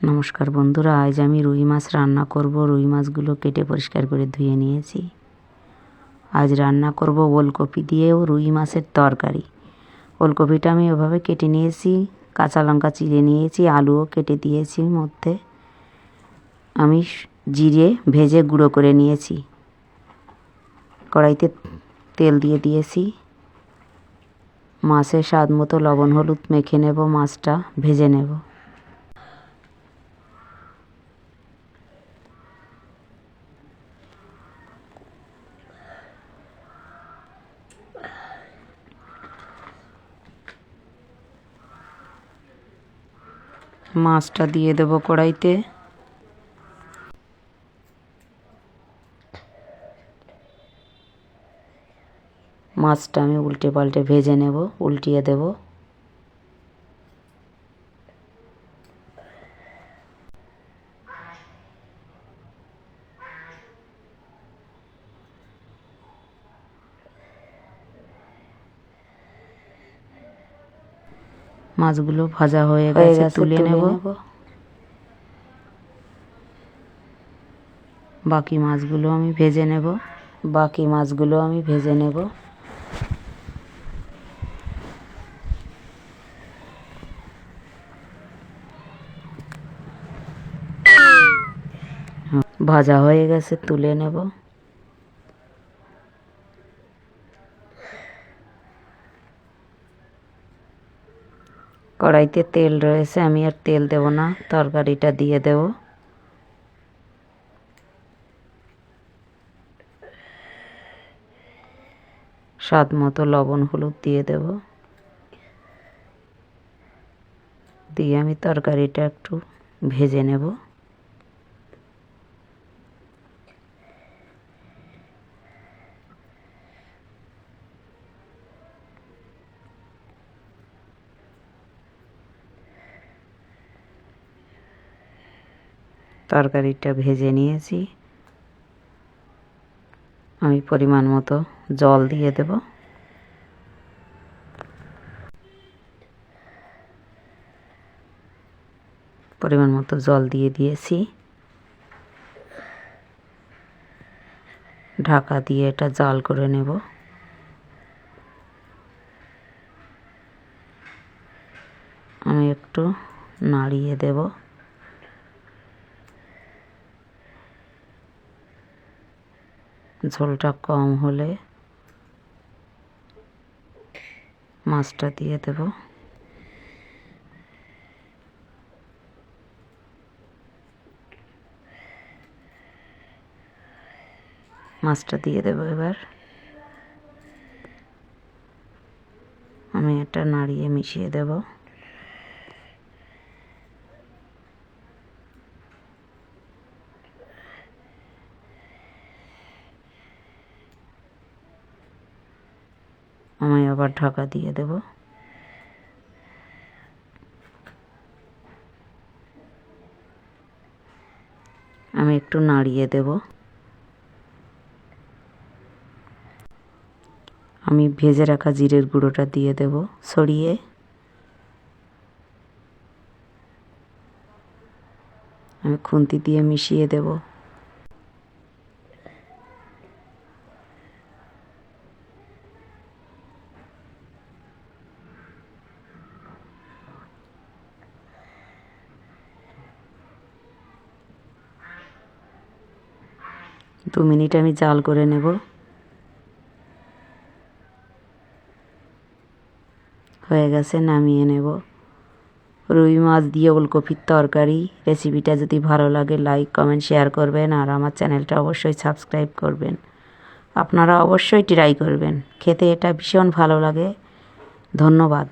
নমস্কার বন্ধুরা, আজ আমি রুই মাছ রান্না করব। রুই মাছগুলো কেটে পরিষ্কার করে ধুয়ে নিয়েছি। আজ রান্না করব ওলকপি দিয়েও রুই মাছের তরকারি। ওলকপিটা আমি ওভাবে কেটে নিয়েছি, কাঁচা লঙ্কা চিড়ে নিয়েছি, আলুও কেটে দিয়েছি মধ্যে। আমি জিরে ভেজে গুঁড়ো করে নিয়েছি। কড়াইতে তেল দিয়ে দিয়েছি। মাছের স্বাদ মতো লবণ হলুদ মেখে নেব, মাছটা ভেজে নেব। মাছটা দিয়ে দেব কড়াইতে। মাছটা আমি উল্টে পাল্টে ভেজে নেব, উল্টিয়ে দেব। মাছগুলো ভাজা হয়ে গেছে, তুলে নেব। বাকি মাছগুলো আমি ভেজে নেব। ভাজা হয়ে গেছে, তুলে নেব। কড়াইতে তেল রয়েছে, আমি আর তেল দেব না, তরকারিটা দিয়ে দেব। স্বাদ মতো লবণ হলুদ দিয়ে দেব। দিয়ে আমি তরকারিটা একটু ভেজে নেব। তরকারিটা ভেজে নিয়েছি। আমি পরিমাণ মতো জল দিয়ে দেব। পরিমাণ মতো জল দিয়ে দিয়েছি। ঢাকা দিয়ে এটা জাল করে নেব। আমি একটু নাড়িয়ে দেব। ঝোলটা কম হলে মাছটা দিয়ে দেব। মাছটা দিয়ে দেব। এবার আমি এটা নাড়িয়ে মিশিয়ে দেব। আমি আবার ঢাকা দিয়ে দেব। আমি একটু নাড়িয়ে দেব। আমি ভেজে রাখা জিরের গুঁড়োটা দিয়ে দেব ছড়িয়ে। আমি খুন্তি দিয়ে মিশিয়ে দেব। দু মিনিট আমি জাল করে নেব। হয়ে গেছে, নামিয়ে নেব। রুই মাছ দিয়ে ওলকপির তরকারি। রেসিপিটা যদি ভালো লাগে লাইক কমেন্ট শেয়ার করবেন, আর আমার চ্যানেলটা অবশ্যই সাবস্ক্রাইব করবেন। আপনারা অবশ্যই ট্রাই করবেন, খেতে এটা ভীষণ ভালো লাগে। ধন্যবাদ।